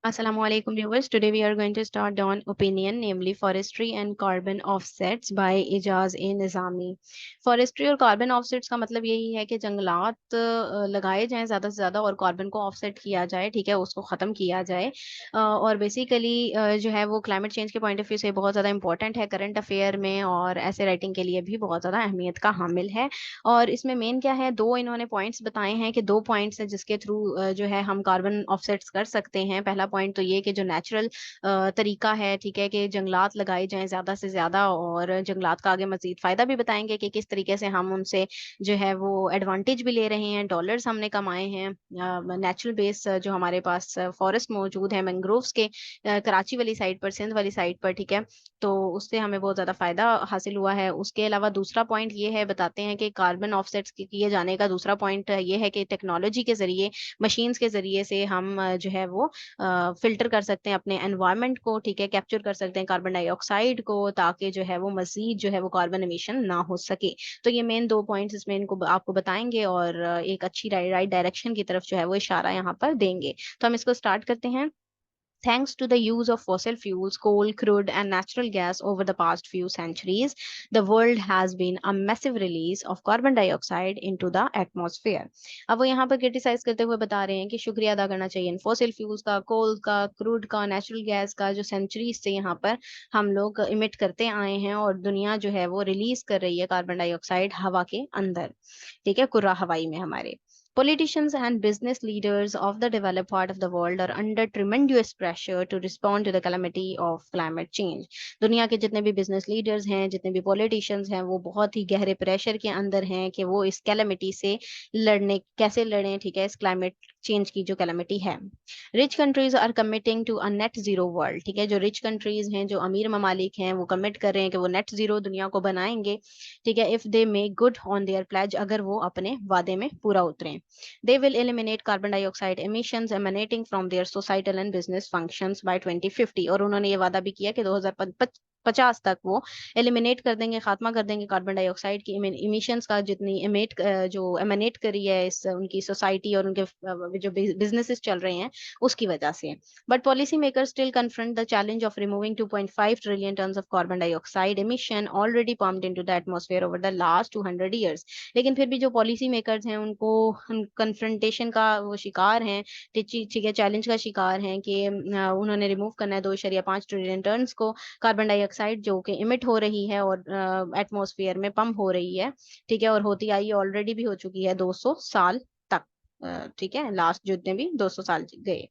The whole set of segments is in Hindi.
Assalamu alaikum viewers. Today we are going to start on opinion, namely forestry and carbon offsets by Ijaz A Nizami. Forestry और कार्बन ऑफसेट्स का मतलब यही है कि जंगलात लगाए जाएं ज़्यादा से ज़्यादा और कार्बन को ऑफसेट किया जाए, ठीक है, उसको ख़त्म किया जाए। और बेसिकली जो है वो क्लाइमेट चेंज के पॉइंट ऑफ व्यू से बहुत ज़्यादा इंपॉर्टेंट है करंट अफेयर में, और ऐसे राइटिंग के लिए भी बहुत ज़्यादा अहमियत का हामिल है। और इसमें मेन क्या है, दो इन्होंने पॉइंट्स बताए हैं कि दो पॉइंट्स हैं जिसके थ्रू जो है हम कार्बन ऑफसेट्स कर सकते हैं। पहला पॉइंट तो ये कि जो नेचुरल तरीका है, ठीक है, कि जंगलात लगाए जाएं ज्यादा से ज्यादा, और जंगलात का आगे मजीद फायदा भी बताएंगे कि किस तरीके से हम उनसे जो है वो एडवांटेज भी ले रहे हैं, डॉलर्स हमने कमाए हैं। नेचुरल बेस जो हमारे पास फॉरेस्ट मौजूद है मैंग्रोव्स के, कराची वाली साइड पर, सिंध वाली साइड पर, ठीक है, तो उससे हमें बहुत ज्यादा फायदा हासिल हुआ है। उसके अलावा दूसरा पॉइंट ये है, बताते हैं कि कार्बन ऑफसेट्स किए जाने का दूसरा पॉइंट ये है कि टेक्नोलॉजी के जरिए, मशीन्स के जरिए से हम जो है वो फिल्टर कर सकते हैं अपने एनवायरनमेंट को, ठीक है, कैप्चर कर सकते हैं कार्बन डाइऑक्साइड को, ताकि जो है वो मजीद जो है वो कार्बन एमिशन ना हो सके। तो ये मेन दो पॉइंट्स इसमें इनको आपको बताएंगे, और एक अच्छी राइट डायरेक्शन की तरफ जो है वो इशारा यहाँ पर देंगे। तो हम इसको स्टार्ट करते हैं। Thanks to the use of fossil fuels, coal, crude, and natural gas over the past few centuries, the world has been a massive release of carbon dioxide into the atmosphere. अब वो यहाँ पर क्रिटिसाइज करते हुए बता रहे हैं कि शुक्रिया अदा करना चाहिए इन फॉसिल फ्यूल्स का, कोल का, क्रूड का, नेचुरल गैस का, जो सेंचुरीज से यहाँ पर हम लोग इमिट करते आए हैं, और दुनिया जो है वो रिलीज कर रही है कार्बन डाइऑक्साइड हवा के अंदर, ठीक है, कुर्रा हवाई में हमारे। Politicians and business leaders of the developed part of the world are under tremendous pressure to respond to the calamity of climate change. दुनिया के जितने भी बिजनेस लीडर्स हैं, जितने भी पॉलिटिशियंस हैं, वो बहुत ही गहरे प्रेशर के अंदर हैं कि वो इस कैलेमिटी से लड़ने, कैसे लड़ें, ठीक है, इस क्लाइमेट चेंज की जो कैलेमिटी है। Rich countries are committing to a net zero world, ठीक है, जो रिच कंट्रीज हैं, जो अमीर ममालिक हैं, वो कमिट कर रहे हैं कि वो नेट जीरो दुनिया को बनाएंगे, ठीक है, if they make good on their pledge, अगर वो अपने वादे में पूरा उतरें। They will eliminate carbon dioxide emissions emanating from their societal and business functions by 2050। और उन्होंने ये वादा भी किया कि 2050 तक वो एलिमिनेट कर देंगे, खात्मा कर देंगे कार्बन डाइऑक्साइड की इमिशंस का, जितनी जो एमिनेट करी है इस उनकी सोसाइटी और उनके जो बिजनेसेस चल रहे हैं उसकी वजह से। But policy makers still confront the challenge of removing 2.5 trillion tons of carbon dioxide emission already pumped into the atmosphere over the last 200 years। लेकिन फिर भी जो पॉलिसी मेकर्स हैं उनको कन्फ्रंटेशन का वो शिकार हैं, ठीक है, चैलेंज का शिकार हैं कि उन्होंने रिमूव करना है 2.5 ट्रिलियन टन्स को कार्बन डाइऑक्साइड, जो कि इमिट हो रही है और एटमॉस्फेयर में पंप हो रही है, ठीक है, और होती आई ऑलरेडी भी हो चुकी है 200 साल तक। ठीक है, लास्ट जितने भी 200 साल गए।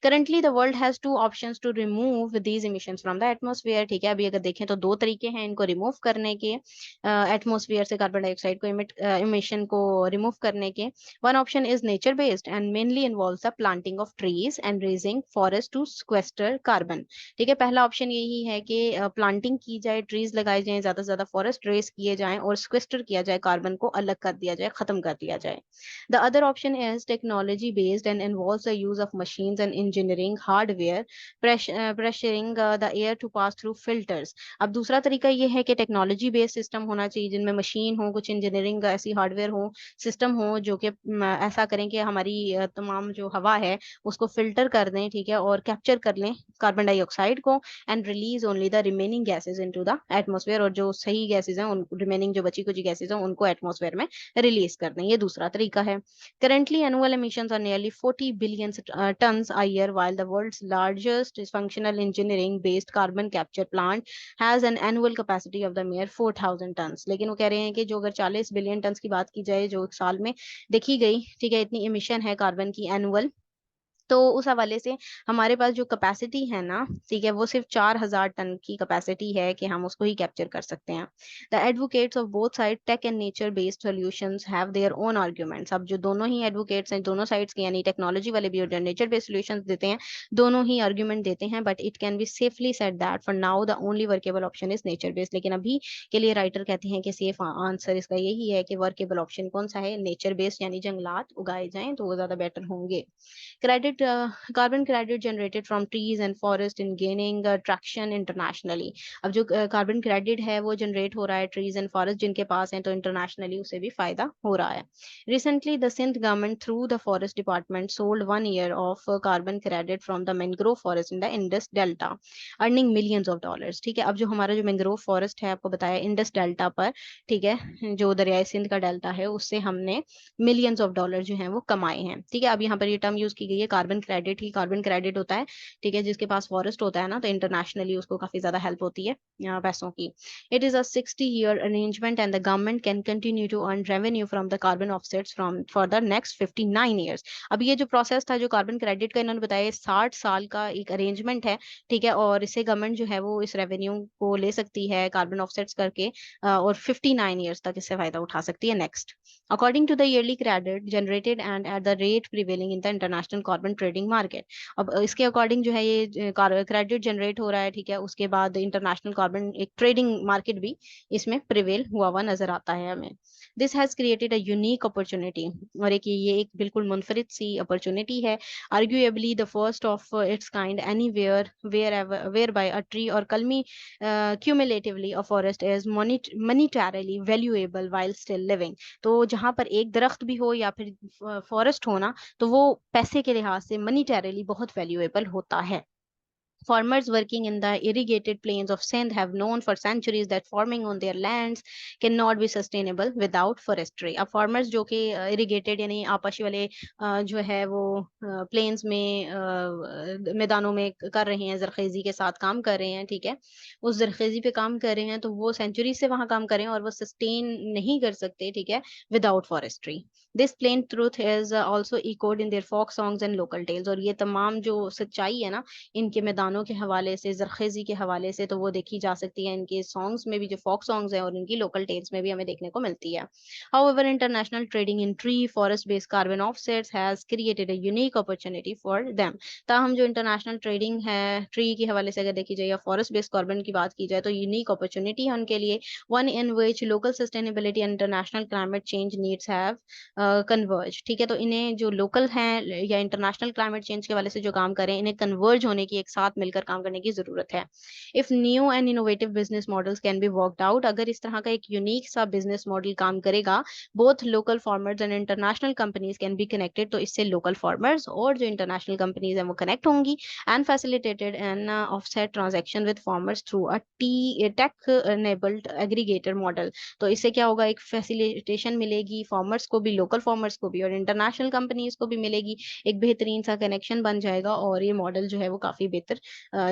Currently the world has two options to remove these emissions from the atmosphere, ठीक है, अभी अगर देखें तो दो तरीके हैं इनको रिमूव करने के, एटमॉस्फेयर से कार्बन डाइऑक्साइड को इमिशन को रिमूव करने के। One option is nature based and mainly involves the planting of trees and raising forest to sequester carbon, ठीक है, पहला ऑप्शन यही है कि प्लांटिंग की जाए, ट्रीज लगाए जाएं, ज्यादा से ज्यादा फॉरेस्ट रेज किए जाएं और स्क्वेस्टर किया जाए, कार्बन को अलग कर दिया जाए, खत्म कर दिया जाए। The other option is technology based and involves the use of machines and engineering hardware, pressuring the air to pass through filters। अब दूसरा तरीका ये है कि टेक्नोलॉजी बेस्ड सिस्टम होना चाहिए, जिनमें मशीन हो, कुछ इंजीनियरिंग ऐसी हार्डवेयर हो, सिस्टम हो, जो कि ऐसा करें कि हमारी तमाम जो हवा है उसको फिल्टर कर दें, ठीक है, और कैप्चर कर लें कार्बन डाइऑक्साइड को, and release only the remaining gases into the atmosphere, और जो सही गैसेज हैं उन रिमेनिंग जो बची कुछ गैसेज हैं उनको एटमॉस्फेयर में रिलीज कर दें। ये दूसरा तरीका है। Currently, annual emissions are nearly 40 billion tons a year, while the world's largest functional engineering-based carbon capture plant has an annual capacity of the mere 4,000 tons। लेकिन वो कह रहे हैं कि जो अगर 40 बिलियन टन की बात की जाए, जो एक साल में देखी गई, ठीक है, इतनी इमिशन है कार्बन की एनुअल, तो उस हवाले से हमारे पास जो कैपेसिटी है ना, ठीक है, वो सिर्फ 4,000 टन की कैपेसिटी है कि हम उसको ही कैप्चर कर सकते हैं। The advocates of both side tech and nature based solutions have their own arguments. अब जो दोनों ही एडवोकेट्स हैं, दोनों साइड्स के, यानी टेक्नोलॉजी वाले भी और नेचर बेस्ड सॉल्यूशंस देते हैं, दोनों ही आर्ग्यूमेंट देते हैं, but it can be safely said that for now the only workable option is nature based. लेकिन अभी के लिए राइटर कहते हैं कि सेफ आंसर इसका यही है कि वर्केबल ऑप्शन कौन सा है, नेचर बेस्ड, यानी जंगलात उगाए जाएं तो वो ज्यादा बेटर होंगे। Credit carbon credit generated from trees and forest in gaining traction internationally. अब जो कार्बन क्रेडिट है वो जनरेट हो रहा है ट्रीज एंड फॉरेस्ट जिनके पास है, तो इंटरनेशनली उसे भी फायदा हो रहा है. Recently, the Sindh government, through the forest department, sold 1 year of carbon credit from the mangrove forest in the Indus Delta, earning millions of dollars. ठीक है, अब जो हमारा जो मैंग्रोव फॉरेस्ट है, आपको बताया इंडस डेल्टा पर, ठीक है, जो दरियाई सिंध का डेल्टा है, उससे हमने मिलियंस ऑफ डॉलर जो हैं वो कमाए हैं. ठीक है, अब यहाँ पर ये टर्म यूज की गई है कार्बन क्रेडिट ही. कार्बन क्रेडिट होता है, ठीक है, जिसके पास फॉरेस्ट होता है ना, तो इंटरनेशनली उसको काफी ज्यादा हेल्प होती है पैसों की. It is a 60-year arrangement and the government can continue to earn revenue from the carbon offsets from for the next 59 years. अब ये जो प्रोसेस था जो कार्बन क्रेडिट का, इन्होंने बताया 60 साल का एक अरेंजमेंट है, ठीक है, और इससे गवर्नमेंट जो है वो इस रेवेन्यू को ले सकती है कार्बन ऑफसेट्स करके, और 59 ईयर्स तक इससे फायदा उठा सकती है. Next, according to the yearly credit generated and at the rate prevailing in the international carbon trading market. अब इसके अकॉर्डिंग जो है ये क्रेडिट जनरेट हो रहा है, ठीक है, उसके बाद इंटरनेशनल कार्बन एक ट्रेडिंग मार्केट भी इसमें प्रिवेल हुआ नजर आता है हमें. This has created a unique opportunity, और ये एक बिल्कुल मुनफरिद सी अपॉर्चुनिटी है, arguably the first of its kind anywhere, wherever whereby a tree or culmi cumulatively a forest is monetarily valuable while still living. तो जहां पर एक दरख्त भी हो या फिर फॉरेस्ट हो ना, तो वो पैसे के लिहाज से मनीटरली बहुत वैल्यूएबल होता है. Farmers working in the irrigated plains of Sindh have known for centuries that farming on their lands cannot be sustainable without forestry. अब farmers जो कि irrigated यानी आपाशी वाले जो है वो प्लेन्स में मैदानों में कर रहे हैं, जरखेजी के साथ काम कर रहे हैं, ठीक है, उस जरखेजी पे काम कर रहे हैं, तो वो सेंचुरी से वहां काम कर रहे हैं और वो सस्टेन नहीं कर सकते, ठीक है, without forestry. This plain truth is also echoed in their folk songs and local tales. और ये तमाम जो सच्चाई है ना इनके मैदानों के हवाले से, जरखेजी के हवाले से, तो वो देखी जा सकती है इनके सॉन्ग्स में भी, जो फोक सॉन्ग्स हैं, और इनकी लोकल टेल्स में भी हमें देखने को मिलती है. However, international trading in tree forest based carbon offsets has created a unique opportunity for them. ताहम जो इंटरनेशनल ट्रेडिंग है ट्री के हवाले से अगर देखी जाए या फॉरेस्ट बेस्ड कार्बन की बात की जाए, तो यूनिक अपॉर्चुनिटी है उनके लिए, one in which local sustainability and international climate change needs have converge. ठीक है, तो इन्हें जो लोकल हैं या इंटरनेशनल क्लाइमेट चेंज के हवाले से जो काम करें, इन्हें कन्वर्ज होने की, एक साथ मिलकर काम करने की जरूरत है. If new and innovative business models can be worked out, अगर इस तरह का एक यूनिक सा बिजनेस मॉडल काम करेगा, both local farmers and international companies can be connected, तो इससे लोकल फार्मर्स और जो इंटरनेशनल कंपनीज हैं वो कनेक्ट होंगी, and facilitated an offset transaction with farmers through a tech enabled aggregator model. तो इससे क्या होगा, एक फैसिलिटेशन मिलेगी फार्मर्स को भी, लोकल फार्मर्स को भी, और इंटरनेशनल कंपनीज को भी मिलेगी. एक बेहतरीन सा कनेक्शन बन जाएगा और ये मॉडल जो है वो काफी बेहतर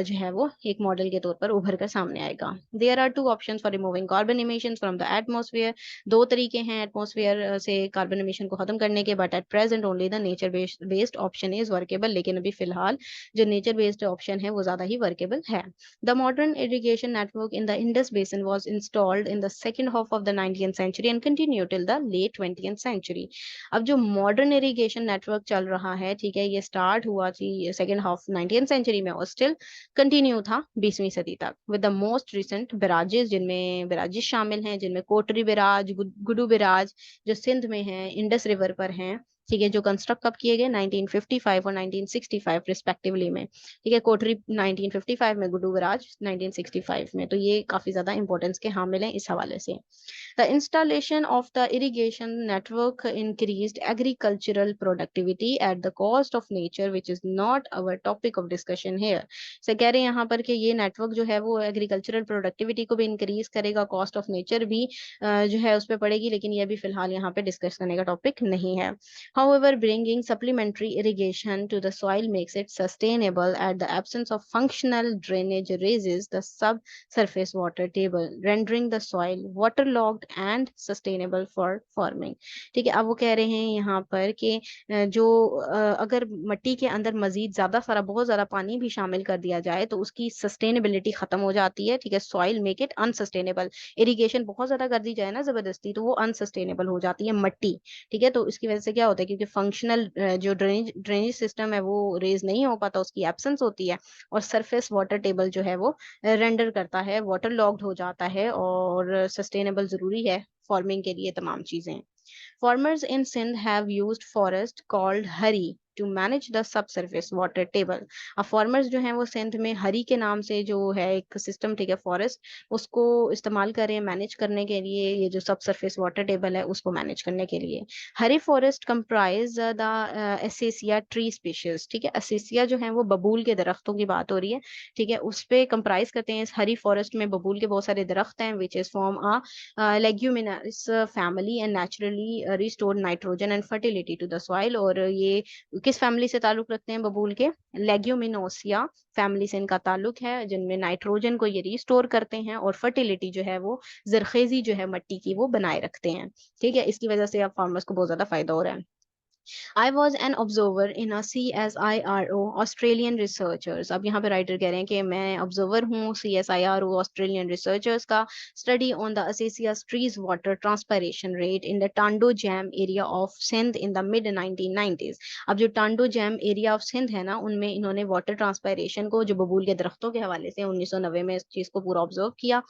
जो है वो एक मॉडल के तौर पर उभर कर सामने आएगा. There are two options for removing carbon emissions from the atmosphere. दो तरीके हैं एटमॉस्फेयर से कार्बन इमिशन को खत्म करने के, but at present only the nature based option is workable. लेकिन अभी फिलहाल जो नेचर बेस्ड ऑप्शन है वो ज्यादा ही वर्केबल है. The modern irrigation network in the Indus basin was installed in the second half of the 19th century and continued till the late 20th century. अब जो मॉडर्न इरिगेशन नेटवर्क चल रहा है, ठीक है, ये स्टार्ट हुआ थी सेकंड हाफ 19th century में और स्टिल कंटिन्यू था 20वीं सदी तक, विद द मोस्ट रिसेंट बिराजेस, जिनमें बिराजेस शामिल हैं, जिनमें कोटरी बिराज, गुडू बिराज जो सिंध में है, इंडस रिवर पर हैं, ठीक है, जो कंस्ट्रक्ट कब किए गए 1955 और 1965 रिस्पेक्टिवली में. ठीक है, कोटरी 1955 में, गुडू बिराज 1965 में. तो ये काफी ज्यादा इंपॉर्टेंस के हामिल हैं इस हवाले से. The installation of the irrigation network increased agricultural productivity at the cost of nature, which is not our topic of discussion here. So कह रहे हैं यहाँ पर कि ये नेटवर्क जो है वो एग्रीकल्चरल प्रोडक्टिविटी को भी इंक्रीज करेगा, कॉस्ट ऑफ नेचर भी जो है उस पर पड़ेगी, लेकिन ये भी फिलहाल यहाँ पे डिस्कस करने का टॉपिक नहीं है. However, bringing supplementary irrigation to the soil makes it sustainable at the absence of functional drainage raises the subsurface water table, rendering the soil waterlogged and sustainable for farming. ठीक है, अब वो कह रहे हैं यहाँ पर कि जो अगर मिट्टी के अंदर मजीद ज्यादा सारा बहुत ज्यादा पानी भी शामिल कर दिया जाए तो उसकी सस्टेनेबिलिटी खत्म हो जाती है. ठीक है, soil make it unsustainable. Irrigation बहुत ज्यादा कर दी जाए ना जबरदस्ती, तो वो अनसस्टेनेबल हो जाती है मिट्टी. ठीक है, तो इसकी वजह से क्या होता है, क्योंकि फंक्शनल जो ड्रेनेज सिस्टम है वो रेज नहीं हो पाता, उसकी एब्सेंस होती है, और सरफेस वाटर टेबल जो है वो रेंडर करता है, वाटर लॉक्ड हो जाता है, और सस्टेनेबल जरूरी है फार्मिंग के लिए तमाम चीजें. Farmers in Sindh have used forest called Hari to manage the subsurface water table. अब farmers जो हैं वो सिंध में हरी के नाम से जो है एक सिस्टम, ठीक है, फॉरेस्ट, उसको इस्तेमाल कर रहे हैं मैनेज करने के लिए, ये जो सब सरफेस वाटर टेबल है उसको मैनेज करने के लिए। हरी forest comprise the acacia tree species, ठीक है, एसेसिया जो है वो बबूल के दरख्तों की बात हो रही है, ठीक है, उस पे कंप्राइज करते हैं। इस हरी फॉरेस्ट में बबूल के बहुत सारे दरख्त हैं, which is from a leguminous family and naturally restore nitrogen and fertility to the soil. और ये किस फैमिली से ताल्लुक रखते हैं बबूल के? लेग्यूमिनोसिया फैमिली से इनका ताल्लुक है, जिनमें नाइट्रोजन को ये रिस्टोर करते हैं और फर्टिलिटी जो है वो जरखेजी जो है मट्टी की वो बनाए रखते हैं। ठीक है, इसकी वजह से अब फार्मर्स को बहुत ज्यादा फायदा हो रहा है। I was an observer in a CSIRO Australian researchers। अब यहाँ पे राइटर कह रहे हैं कि मैं ऑब्जर्वर हूँ CSIRO ऑस्ट्रेलियन रिसर्चर्स का study on the acacias trees water transpiration rate in the Tando Jam area of Sindh in the mid 1990s। अब जो टांडो जैम एरिया ऑफ सिंध है ना, उनमें इन्होंने वाटर ट्रांसपायरेशन को जो बबूल के दरख्तों के हवाले से 1990 में इस चीज को पूरा ऑब्जर्व किया।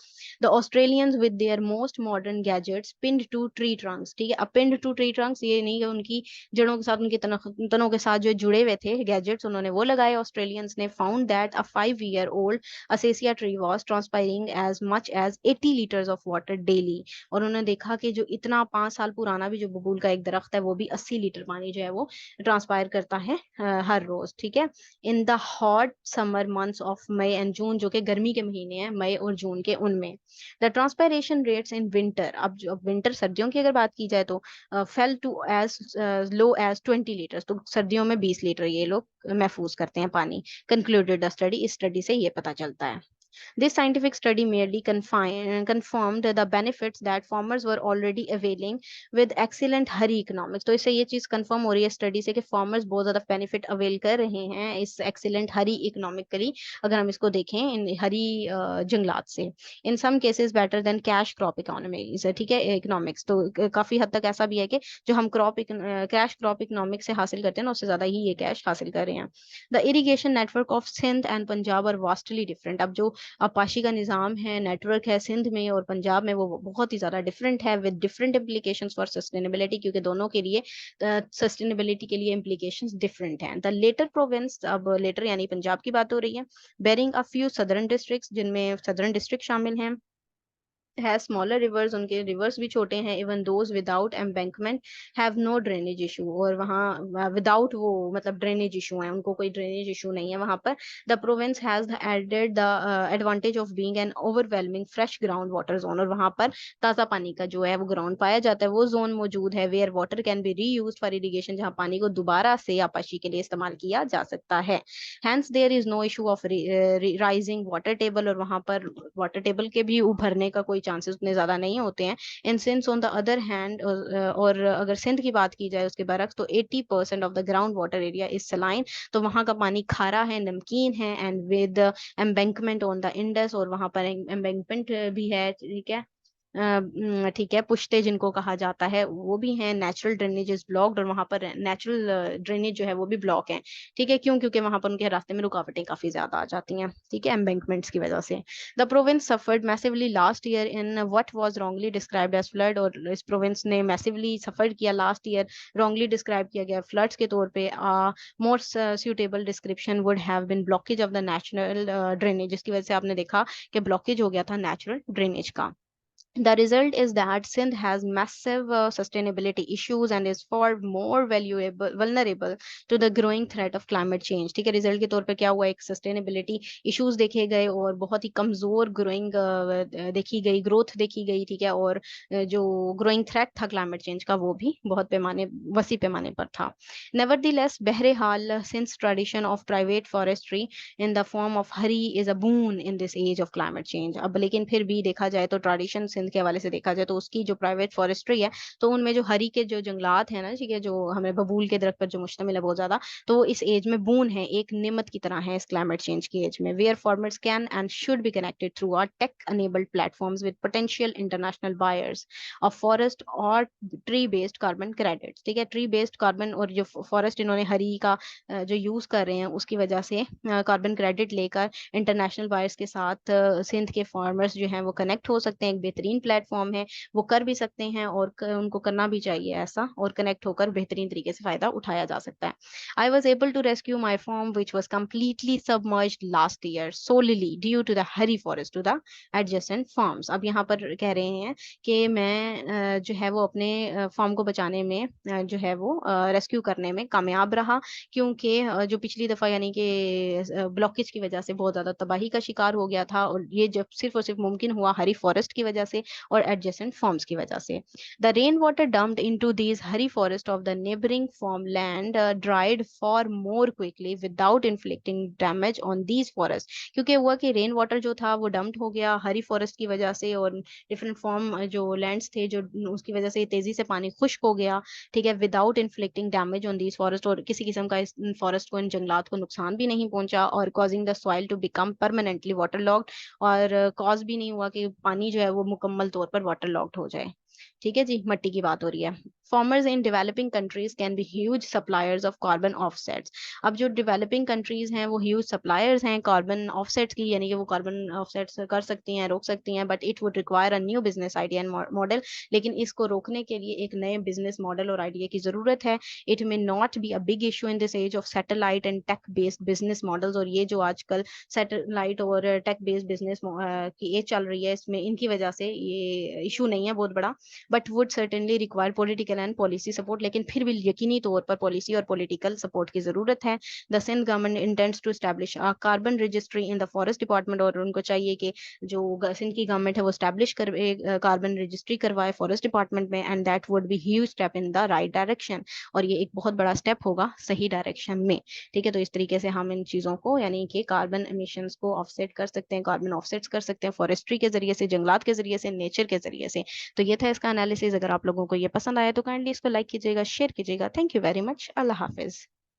The Australians with their most modern gadgets pinned to tree trunks, ठीक है, अब पिन्ड टू ट्री ट्रंक्स ये नहीं है उनकी जड़ों के साथ, उनके तनों के साथ जो जुड़े हुए थे गैजेट्स उन्होंने वो लगाए ऑस्ट्रेलियंस ने। Found that a 5 year old acacia tree was transpiring as much as 80 litres of water daily. और उन्होंने देखा कि जो इतना 5 साल पुराना भी जो बबूल का एक दरख्त है वो भी 80 लीटर पानी जो है वो ट्रांसपायर करता है हर रोज, ठीक है, in the hot summer months of May and June, जो कि गर्मी के महीने हैं मई और जून के, उनमें। The transpiration rates in winter, अब जो विंटर सर्दियों की अगर बात की जाए तो fell to as low as 20 litres, तो सर्दियों में 20 लीटर ये लोग महफूज करते हैं पानी। कंक्लूडेड द स्टडी, इस स्टडी से ये पता चलता है। This scientific study merely confirmed the benefits that farmers were already availing with excellent Hari economics। तो इससे ये चीज कंफर्म हो रही है स्टडी से कि फार्मर्स बहुत ज्यादा बेनिफिट अवेल कर रहे हैं इस एक्सीलेंट हरी इकोनॉमिकली, अगर हम इसको देखें इन हरी जंगलात से। In some cases better than cash crop economy, ठीक है, इकोनॉमिक्स तो काफी हद तक ऐसा भी है कि जो हम कैश क्रॉप इकोनॉमिक्स से हासिल करते हैं ना, उससे ज्यादा ही ये कैश हासिल कर रहे हैं। The irrigation network of Sindh and Punjab are vastly different. अब जो आपाशी का निज़ाम है, नेटवर्क है सिंध में और पंजाब में, वो बहुत ही ज़्यादा डिफरेंट है with different implications for sustainability, क्योंकि दोनों के लिए सस्टेनेबिलिटी के लिए इम्प्लीकेशंस डिफरेंट हैं। द लेटर प्रोविंस, अब लेटर यानी पंजाब की बात हो रही है, barring a few southern districts, जिनमें सदर्न डिस्ट्रिक्ट शामिल हैं, है स्मॉलर रिवर्स, उनके रिवर्स भी छोटे हैं, even those without embankment have no drainage issue, और वहाँ विदाउट वो मतलब ड्रेनेज इशू है, उनको कोई ड्रेनेज इशू नहीं है वहाँ पर। The province has the added the advantage of being an overwhelming fresh ground water zone, और वहाँ पर ताज़ा पानी का जो है वो ग्राउंड पाया जाता है, वो जोन मौजूद है वेयर वाटर कैन बी री यूज फॉर इरीगेशन, जहाँ पानी को दोबारा से आपाशी के लिए इस्तेमाल किया जा सकता है। Hence there is no issue of rising water table, और वहाँ पर वाटर टेबल के भी उभरने का कोई चांसेस उतने ज्यादा नहीं होते हैं। In since on the other hand, और अगर सिंध की बात की जाए उसके बरक्स, तो 80% of the ground water area is saline, तो वहाँ का पानी खारा है, नमकीन है, and with embankment on the Indus, और वहाँ पर एम्बैंकमेंट भी है, ठीक है, ठीक है, पुश्ते जिनको कहा जाता है वो भी हैं, नेचुरल ड्रेनेज इज ब्लॉक्ड, और वहां पर नेचुरल ड्रेनेज जो है वो भी ब्लॉक है, ठीक है, क्यों? क्योंकि वहां पर उनके रास्ते में रुकावटें काफी ज्यादा आ जाती हैं, ठीक है, एम्बैंकमेंट्स की वजह से। The province suffered massively last year in what was wrongly described as flood, और इस प्रोविंस ने मैसिवली सफर किया लास्ट ईयर, रॉन्गली डिस्क्राइब किया गया फ्लड्स के तौर पे। More suitable description would have been blockage of the natural drainage, जिसकी वजह से आपने देखा कि ब्लॉकेज हो गया था नेचुरल ड्रेनेज का। The result is that Sindh has massive sustainability issues and is far more vulnerable to the growing threat of climate change। ठीक है, रिजल्ट के तौर पे क्या हुआ, एक सस्टेनेबिलिटी इश्यूज देखे गए और बहुत ही कमजोर ग्रोइंग देखी गई, ग्रोथ देखी गई, ठीक है, और जो ग्रोइंग थ्रेट था क्लाइमेट चेंज का वो भी बहुत पैमाने, वसी पैमाने पर था। नेवरदीलेस, बहरहाल, since tradition of private forestry in the form of हरी is a boon in this age of climate change. अब लेकिन फिर भी देखा जाए तो ट्रेडिशन सिंध के हवाले से देखा जाए तो उसकी जो प्राइवेट फॉरेस्ट्री है, तो उनमें जो हरी के जो जंगलात है ना, ठीक है, जो हमें बबूल के दरख्त पर जो मुश्तमिल है बहुत ज्यादा, तो वो इस एज में बून है, एक निमत की तरह है इस क्लाइमेट चेंज की एज में। Where farmers can and should be connected through our tech enabled platforms with potential international buyers of forest और ट्री बेस्ड कार्बन क्रेडिट्स, ठीक है, ट्री बेस्ड कार्बन, और जो फॉरेस्ट इन्होंने हरी का जो यूज कर रहे हैं उसकी वजह से कार्बन क्रेडिट लेकर इंटरनेशनल बायर्स के साथ सिंध के फार्मर्स जो हैं वो कनेक्ट हो सकते हैं एक बेहतरीन बेहतरीन प्लेटफॉर्म है, वो कर भी सकते हैं और उनको करना भी चाहिए ऐसा, और कनेक्ट होकर बेहतरीन तरीके से फायदा उठाया जा सकता है। I was able to rescue my farm, which was completely submerged last year, solely due to the hairy forest to the adjacent farms. अब यहाँ पर कह रहे हैं कि मैं जो है वो अपने फार्म को बचाने में जो है वो रेस्क्यू करने में कामयाब रहा, क्योंकि जो पिछली दफ़ा यानी कि ब्लॉकेज की वजह से बहुत ज़्यादा तबाही का शिकार हो गया था, और ये जब सिर्फ और सिर्फ मुमकिन हुआ हरी फॉरेस्ट की वजह से और एडजेसेंट फार्म्स की वजह से। The rainwater dumped into these hairy forest of the neighboring farmland dried far more quickly without inflicting damage on these forests। क्योंकि हुआ कि रेन वाटर जो था वो डंप्ड हो गया हरी फॉरेस्ट की वजह से, और डिफरेंट फॉर्म जो लैंड्स थे जो उसकी वजह से तेजी से पानी खुश्क हो गया, ठीक है, without inflicting damage on these forest, और किसी किस्म का इस फॉरेस्ट को, इन जंगलात को नुकसान भी नहीं पहुंचा, और causing the soil to become permanently water locked, और कॉज भी नहीं हुआ कि पानी जो है वो मुकम्मल तौर पर वाटर लॉक्ड हो जाए। ठीक है जी, मट्टी की बात हो रही है। Farmers in developing countries can be huge suppliers of carbon offsets. अब जो डेवलपिंग कंट्रीज हैं वो ह्यूज सप्लायर्स हैं कार्बन ऑफसेट्स की, यानी कि वो कार्बन ऑफसेट्स कर सकती हैं, रोक सकती हैं, but it would require a new business idea and model. लेकिन इसको रोकने के लिए एक नए बिजनेस मॉडल और आइडिया की जरूरत है। It may not be a big issue in this age of satellite and tech based business models. और ये जो आजकल सैटेलाइट और टेक बेस्ड बिजनेस की एज चल रही है, इसमें इनकी वजह से ये इशू नहीं है बहुत बड़ा, but would certainly require political and policy support. लेकिन फिर भी यकीनी तौर पर पॉलिसी और पॉलिटिकल सपोर्ट की जरूरत है। The Sindh government intends to establish a carbon registry in the forest department. और उनको चाहिए कि जो सिंध की गवर्नमेंट है वो स्टैब्लिश कर कार्बन रजिस्ट्री करवाए फॉरेस्ट डिपार्टमेंट में, and that would be huge step in the right direction. और ये एक बहुत बड़ा स्टेप होगा सही डायरेक्शन में। ठीक है, तो इस तरीके से हम इन चीज़ों को यानी कि कार्बन एमिशंस को ऑफसेट कर सकते हैं, कार्बन ऑफसेट्स कर सकते हैं फॉरेस्ट्री के जरिए से, जंगलात के जरिए से, नेचर के जरिए से। तो ये था इसका एनालिसिस। अगर आप लोगों को ये पसंद आया तो काइंडली इसको लाइक कीजिएगा, शेयर कीजिएगा। Thank you very much. Allah Hafiz.